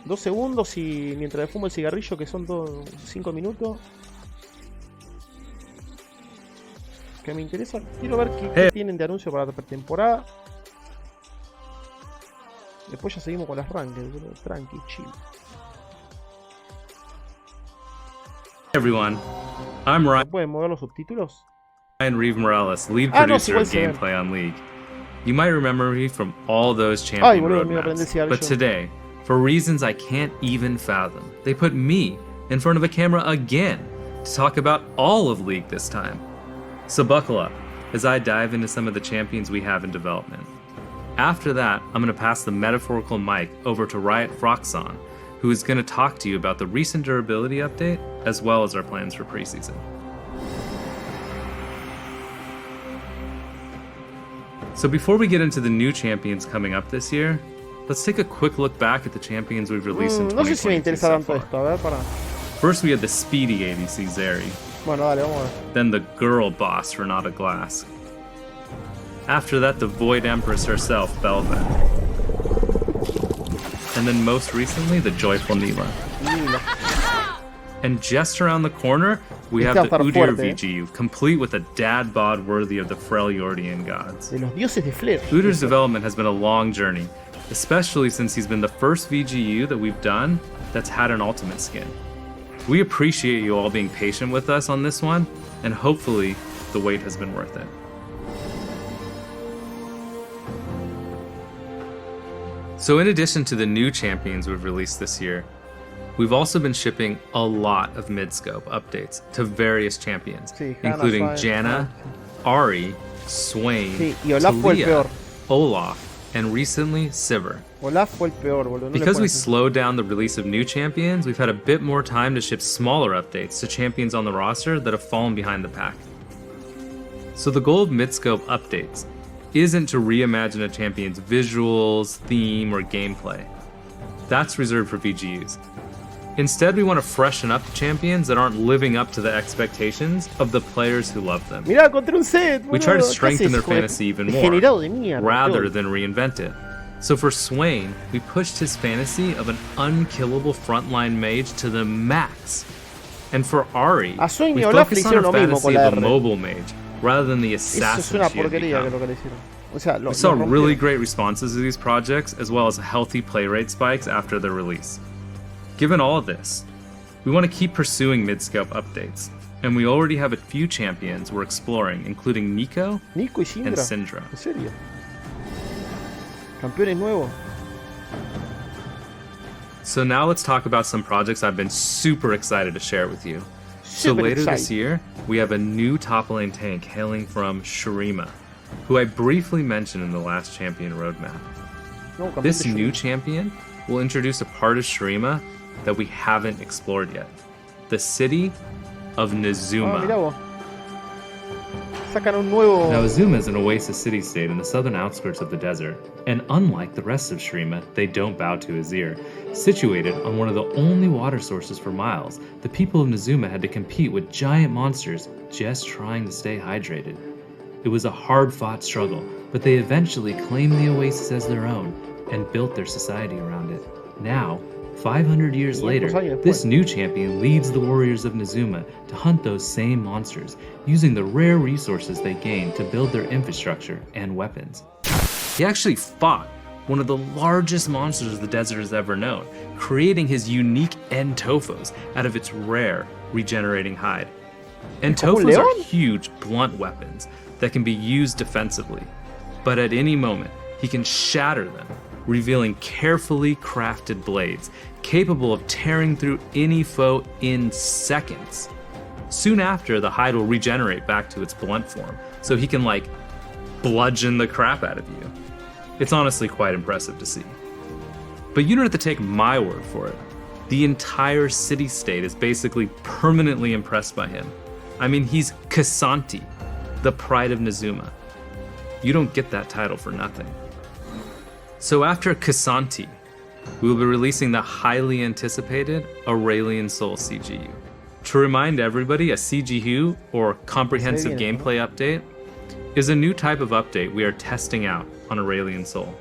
2 segundos y mientras le fumo el cigarrillo, que son 5 minutos. Que me interesa. Quiero ver qué tienen de anuncio para la pretemporada. Después ya seguimos con las ranked, tranqui, chill. Everyone, I'm Ryan. ¿Pueden mover los subtítulos? Reeve Morales, lead producer of Gameplay on League. You might remember me from all those champion roadmaps, but today, for reasons I can't even fathom, they put me in front of a camera again to talk about all of League this time. So buckle up as I dive into some of the champions we have in development. After that, I'm going to pass the metaphorical mic over to Riot Froxon, who is going to talk to you about the recent durability update as well as our plans for preseason. So before we get into the new champions coming up this year, let's take a quick look back at the champions we've released in 2022 no sé si me interesa tanto esto, a ver, para. First we had the speedy ADC Zeri. Bueno, dale, vamos a ver. Then the girl boss Renata Glass. After that, the Void Empress herself, Belva. And then most recently, the joyful Nila. And just around the corner, we have the Udyr VGU, complete with a dad bod worthy of the Freljordian gods. De los dioses de Flair. Udyr's development has been a long journey, especially since he's been the first VGU that we've done that's had an ultimate skin. We appreciate you all being patient with us on this one, and hopefully the wait has been worth it. So in addition to the new champions we've released this year, we've also been shipping a lot of mid-scope updates to various champions, including Janna, Ahri, Swain, Talia, Olaf, and recently Sivir. Olaf fue el peor, boludo. Because we slowed down the release of new champions, we've had a bit more time to ship smaller updates to champions on the roster that have fallen behind the pack. So the goal of mid-scope updates isn't to reimagine a champion's visuals, theme, or gameplay. That's reserved for VGUs. Instead, we want to freshen up champions that aren't living up to the expectations of the players who love them. Mirá, contra un set, we try to strengthen their fantasy even more, rather than reinvent it. So for Swain, we pushed his fantasy of an unkillable frontline mage to the max. And for Ahri, we focused on a fantasy of a mobile mage, rather than the assassin she had become. We saw really great responses to these projects, as well as healthy play rate spikes after their release. Given all of this, we want to keep pursuing mid-scope updates, and we already have a few champions we're exploring, including Nico and Syndra. ¿En serio? Campeones nuevos. So now let's talk about some projects I've been super excited to share with you. So later this year, we have a new top lane tank hailing from Shurima, who I briefly mentioned in the last champion roadmap. This new champion will introduce a part of Shurima that we haven't explored yet. The city of Nezuma. Now Azuma is an oasis city-state in the southern outskirts of the desert, and unlike the rest of Shurima, they don't bow to Azir. Situated on one of the only water sources for miles, the people of Nezuma had to compete with giant monsters just trying to stay hydrated. It was a hard-fought struggle, but they eventually claimed the oasis as their own and built their society around it. Now, 500 years later, this new champion leads the warriors of Nezuma to hunt those same monsters, using the rare resources they gained to build their infrastructure and weapons. He actually fought one of the largest monsters the desert has ever known, creating his unique Entofos out of its rare regenerating hide. Entofos are huge, blunt weapons that can be used defensively, but at any moment, he can shatter them, revealing carefully crafted blades, capable of tearing through any foe in seconds. Soon after, the hide will regenerate back to its blunt form, so he can, like, bludgeon the crap out of you. It's honestly quite impressive to see. But you don't have to take my word for it. The entire city-state is basically permanently impressed by him. I mean, he's Kasanti, the pride of Nezuma. You don't get that title for nothing. So after Kasanti, we will be releasing the highly anticipated Aurelian Soul CGU. To remind everybody, a CGU, or Comprehensive Gameplay Update, is a new type of update we are testing out on Aurelian Soul.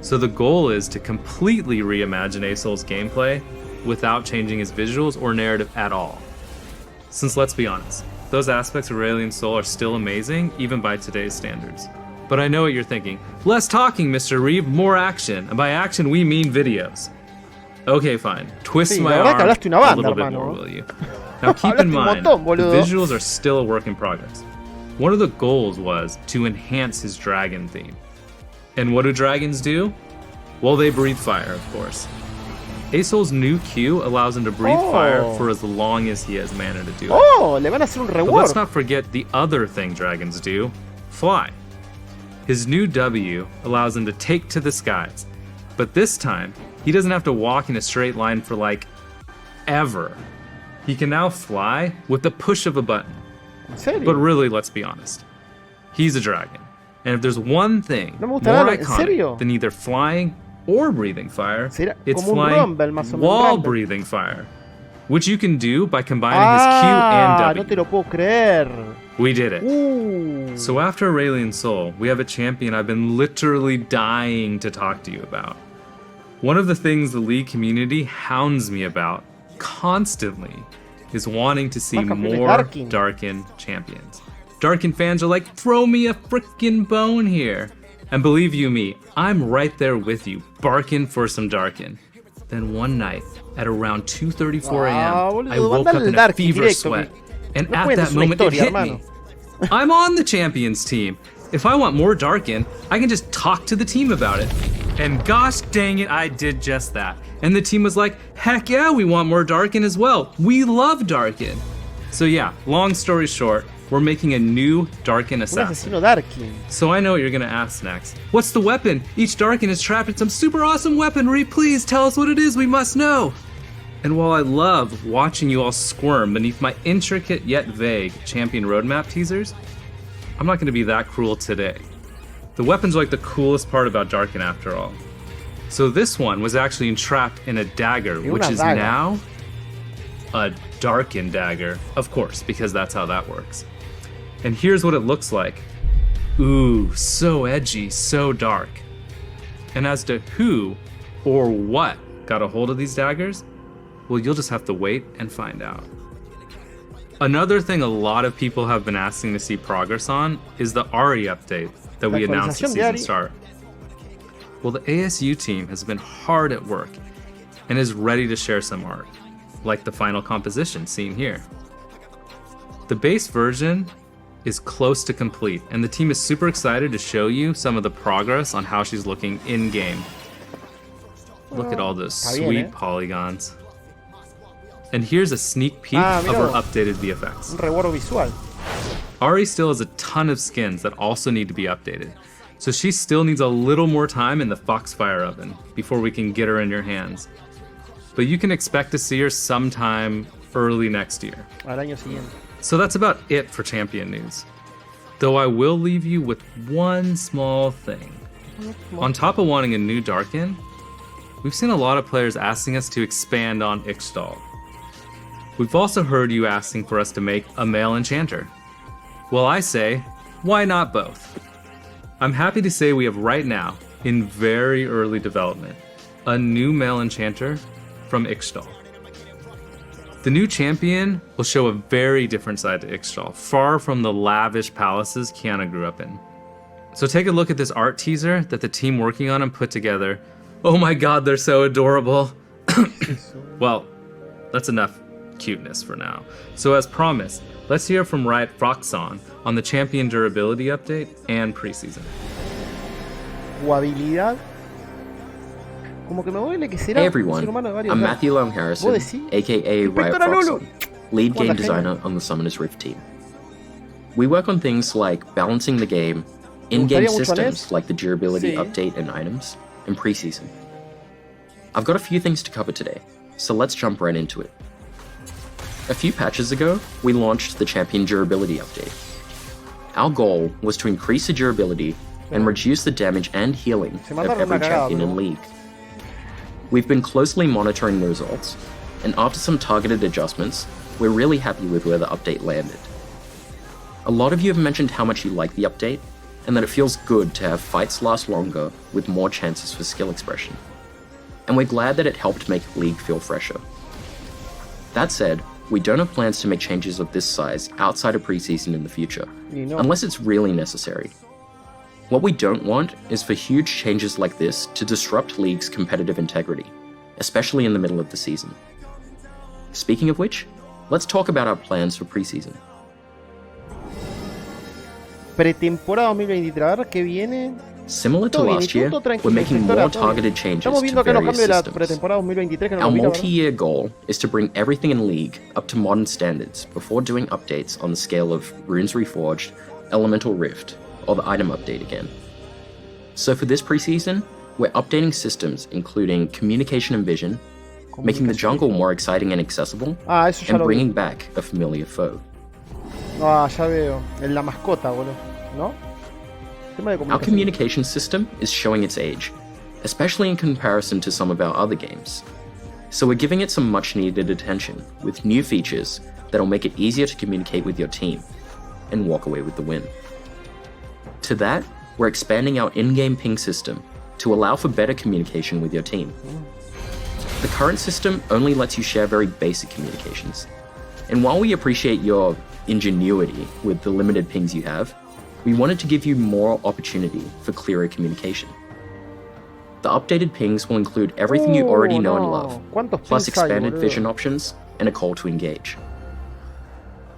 So the goal is to completely reimagine Asol's gameplay without changing his visuals or narrative at all. Since let's be honest, those aspects of Aurelion Sol are still amazing, even by today's standards. But I know what you're thinking. Less talking, Mr. Reeve, more action. And by action, we mean videos. Okay, fine. Twist my arm a little bit more, will you? Now keep in mind, the visuals are still a work in progress. One of the goals was to enhance his dragon theme. And what do dragons do? Well, they breathe fire, of course. Asol's new Q allows him to breathe fire for as long as he has mana to do it. Le van a hacer un But rework. let's not forget the other thing dragons do, fly. His new W allows him to take to the skies, but this time, he doesn't have to walk in a straight line for like, ever. He can now fly with the push of a button. ¿En serio? But really, let's be honest. He's a dragon. And if there's one thing No me more gusta nada, ¿en serio? iconic than either flying or breathing fire, Será it's como un flying rumble, más o menos while grande. breathing fire, which you can do by combining his Q and W. No te lo puedo creer. We did it. So after Aurelion Sol, we have a champion I've been literally dying to talk to you about. One of the things the League community hounds me about constantly is wanting to see more Darkin champions. Darkin fans are like, throw me a frickin' bone here. And believe you me, I'm right there with you, barking for some Darkin. Then one night, at around 2:34 a.m., I woke up in a fever sweat. And at that moment, it hit me. I'm on the champions team. If I want more Darkin, I can just talk to the team about it. And gosh dang it, I did just that. And the team was like, heck yeah, we want more Darkin as well. We love Darkin. So yeah, long story short, we're making a new Darkin assassin. Un asesino Darkin. So I know what you're gonna ask next. What's the weapon? Each Darkin is trapped in some super awesome weaponry. Please tell us what it is, we must know. And while I love watching you all squirm beneath my intricate yet vague champion roadmap teasers, I'm not gonna be that cruel today. The weapons are like the coolest part about Darkin after all. So this one was actually entrapped in a dagger, which is now a Darkin dagger, of course, because that's how that works. And here's what it looks like. Ooh, so edgy, so dark. And as to who or what got a hold of these daggers, well, you'll just have to wait and find out. Another thing a lot of people have been asking to see progress on is the Ari update that we announced at season start. Well, the ASU team has been hard at work and is ready to share some art, like the final composition seen here. The base version is close to complete, and the team is super excited to show you some of the progress on how she's looking in-game. Look at all those sweet polygons. And here's a sneak peek of her updated VFX. Un rebordo visual. Ari still has a ton of skins that also need to be updated, so she still needs a little more time in the Foxfire oven before we can get her in your hands. But you can expect to see her sometime early next year. Al año siguiente. So that's about it for champion news. Though I will leave you with one small thing. On top of wanting a new Darkin, we've seen a lot of players asking us to expand on Ixtal. We've also heard you asking for us to make a male enchanter. Well, I say, why not both? I'm happy to say we have right now, in very early development, a new male enchanter from Ixtal. The new champion will show a very different side to Ixtal, far from the lavish palaces Kiana grew up in. So take a look at this art teaser that the team working on him put together. Oh my god, they're so adorable. Well, that's enough cuteness for now. So as promised, let's hear from Riot Froxon on the champion durability update and preseason. Jugabilidad. Como que me duele que será Hey everyone, I'm Matthew Long Harrison, aka Riot Froxon, lead game designer on the Summoner's Rift team. We work on things like balancing the game, in-game systems like the durability update and items, and preseason. I've got a few things to cover today, so let's jump right into it. A few patches ago, we launched the Champion Durability Update. Our goal was to increase the durability and reduce the damage and healing of every champion in League. We've been closely monitoring the results, and after some targeted adjustments, we're really happy with where the update landed. A lot of you have mentioned how much you like the update, and that it feels good to have fights last longer with more chances for skill expression. And we're glad that it helped make League feel fresher. That said, we don't have plans to make changes of this size outside of preseason in the future, unless it's really necessary. What we don't want is for huge changes like this to disrupt League's competitive integrity, especially in the middle of the season. Speaking of which, let's talk about our plans for preseason. Pretemporada 2023, a ver qué viene. Similar to last year, we're making more targeted changes to various systems. Our multi-year goal is to bring everything in League up to modern standards before doing updates on the scale of Runes Reforged, Elemental Rift, or the item update again. So for this preseason, we're updating systems including communication and vision, making the jungle more exciting and accessible, and bringing back a familiar foe. Ah, ya veo. La mascota, boludo. ¿No? Our communication system is showing its age, especially in comparison to some of our other games. So we're giving it some much needed attention with new features that'll make it easier to communicate with your team and walk away with the win. To that, we're expanding our in-game ping system to allow for better communication with your team. The current system only lets you share very basic communications. And while we appreciate your ingenuity with the limited pings you have, we wanted to give you more opportunity for clearer communication. The updated pings will include everything you already know and love, plus expanded vision options and a call to engage.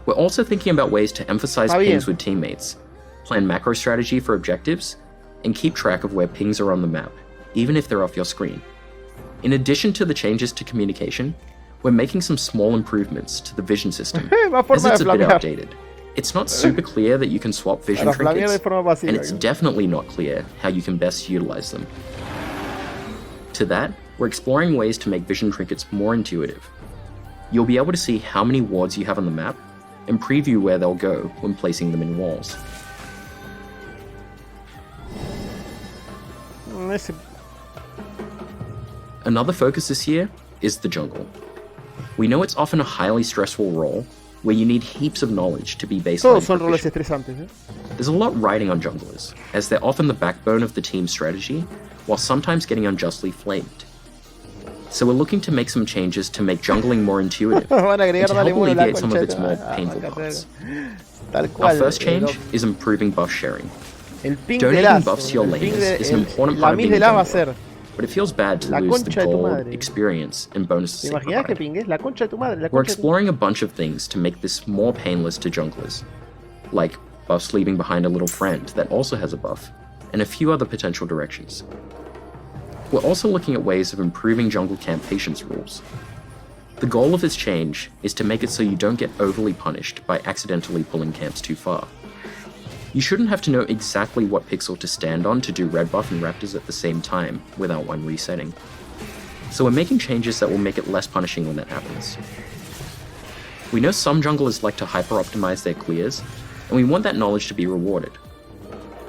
We're also thinking about ways to emphasize pings with teammates, plan macro strategy for objectives, and keep track of where pings are on the map, even if they're off your screen. In addition to the changes to communication, we're making some small improvements to the vision system, as it's a bit outdated. It's not super clear that you can swap vision trinkets, and it's definitely not clear how you can best utilize them. To that, we're exploring ways to make vision trinkets more intuitive. You'll be able to see how many wards you have on the map, and preview where they'll go when placing them in walls. Another focus this year is the jungle. We know it's often a highly stressful role, where you need heaps of knowledge to be baseline proficient. There's a lot riding on junglers, as they're often the backbone of the team's strategy, while sometimes getting unjustly flamed. So we're looking to make some changes to make jungling more intuitive, and to help alleviate some of its more painful parts. Our first change is improving buff sharing. Donating buffs to your laners is an important part of being a jungler, but it feels bad to lose the gold, experience, and bonuses it provides. We're exploring a bunch of things to make this more painless to junglers, like buffs leaving behind a little friend that also has a buff, and a few other potential directions. We're also looking at ways of improving jungle camp patience rules. The goal of this change is to make it so you don't get overly punished by accidentally pulling camps too far. You shouldn't have to know exactly what pixel to stand on to do red buff and raptors at the same time without one resetting. So we're making changes that will make it less punishing when that happens. We know some junglers like to hyper-optimize their clears, and we want that knowledge to be rewarded.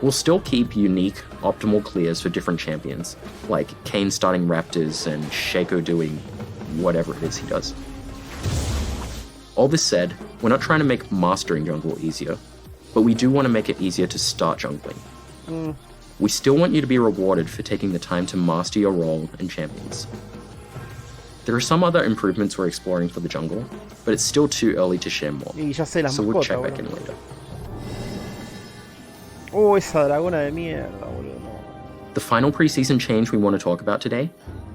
We'll still keep unique, optimal clears for different champions, like Kayn starting raptors and Shaco doing whatever it is he does. All this said, we're not trying to make mastering jungle easier, but we do want to make it easier to start jungling. We still want you to be rewarded for taking the time to master your role and champions. There are some other improvements we're exploring for the jungle, but it's still too early to share more, so we'll check back in later. Oh, esa dragona de mierda, boludo. The final preseason change we want to talk about today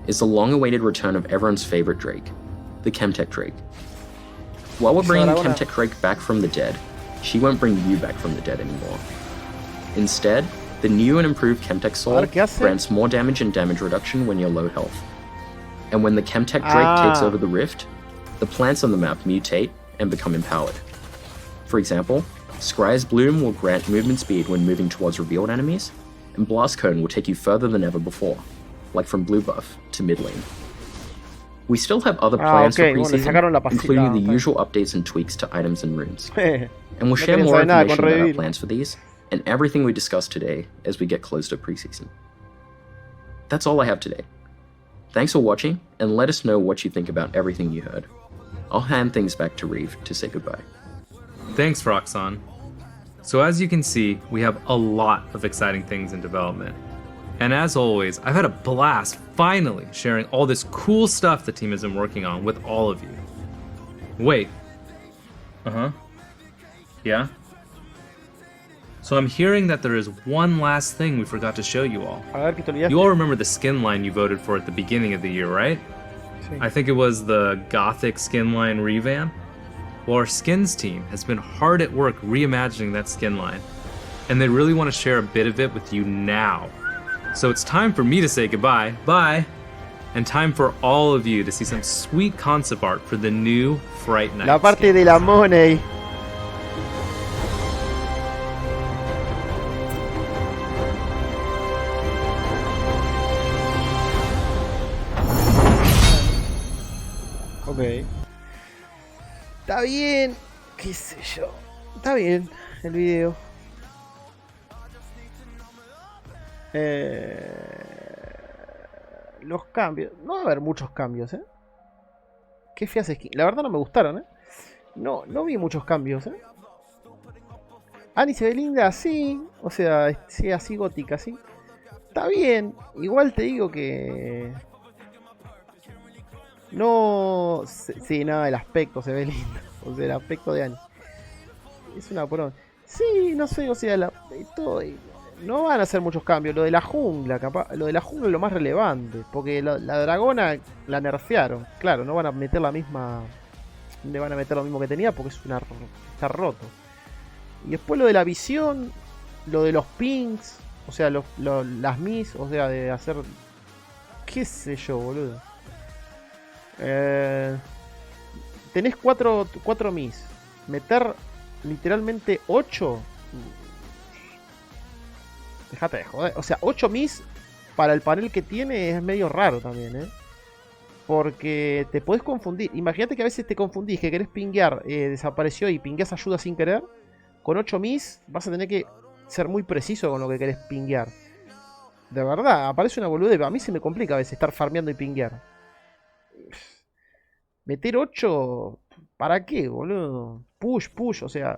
is the long-awaited return of everyone's favorite Drake, the Chemtech Drake. While we're bringing Chemtech Drake back from the dead, she won't bring you back from the dead anymore. Instead, the new and improved Chemtech Soul grants more damage and damage reduction when you're low health. And when the Chemtech Drake takes over the rift, the plants on the map mutate and become empowered. For example, Scry's Bloom will grant movement speed when moving towards revealed enemies, and Blast Cone will take you further than ever before, like from blue buff to mid lane. We still have other plans for preseason, including the usual updates and tweaks to items and runes. And we'll share more information about our plans for these, and everything we discussed today as we get close to preseason. That's all I have today. Thanks for watching, and let us know what you think about everything you heard. I'll hand things back to Reeve to say goodbye. Thanks, Roxanne. So as you can see, we have a lot of exciting things in development. And as always, I've had a blast finally sharing all this cool stuff the team has been working on with all of you. Wait. Yeah? So I'm hearing that there is one last thing we forgot to show you all. You all remember the skin line you voted for at the beginning of the year, right? I think it was the Gothic skin line revamp. Well, our skins team has been hard at work reimagining that skin line, and they really want to share a bit of it with you now. So it's time for me to say goodbye, bye, and time for all of you to see some sweet concept art for the new Fright Night. La parte de la money. Ok. Está bien, qué sé yo. Está bien el video. Los cambios. No va a haber muchos cambios, ¿eh? Qué feas skins. La verdad no me gustaron, ¿eh? No vi muchos cambios, ¿eh? Annie se ve linda así. O sea, sí, así gótica, así. Está bien. Igual te digo que... No... Sí, nada, el aspecto se ve lindo. O sea, el aspecto de Annie. Es una porón. Sí, no sé, o sea, todo... No van a hacer muchos cambios. Lo de la jungla, capaz. Lo de la jungla es lo más relevante. Porque la dragona la nerfearon. Claro, no van a meter la misma... Le van a meter lo mismo que tenía porque es una... Está roto. Y después lo de la visión. Lo de los pings. O sea, las mis. O sea, de hacer... ¿Qué sé yo, boludo? Tenés 4 mis. Meter literalmente 8. Déjate de joder. O sea, 8 mis para el panel que tiene es medio raro también, ¿eh? Porque te podés confundir. Imagínate que a veces te confundís, que querés pinguear, desapareció y pingueas ayuda sin querer. Con 8 mis vas a tener que ser muy preciso con lo que querés pinguear. De verdad, aparece una boludez. A mí se me complica a veces estar farmeando y pinguear. Meter 8... ¿Para qué, boludo? Push, o sea...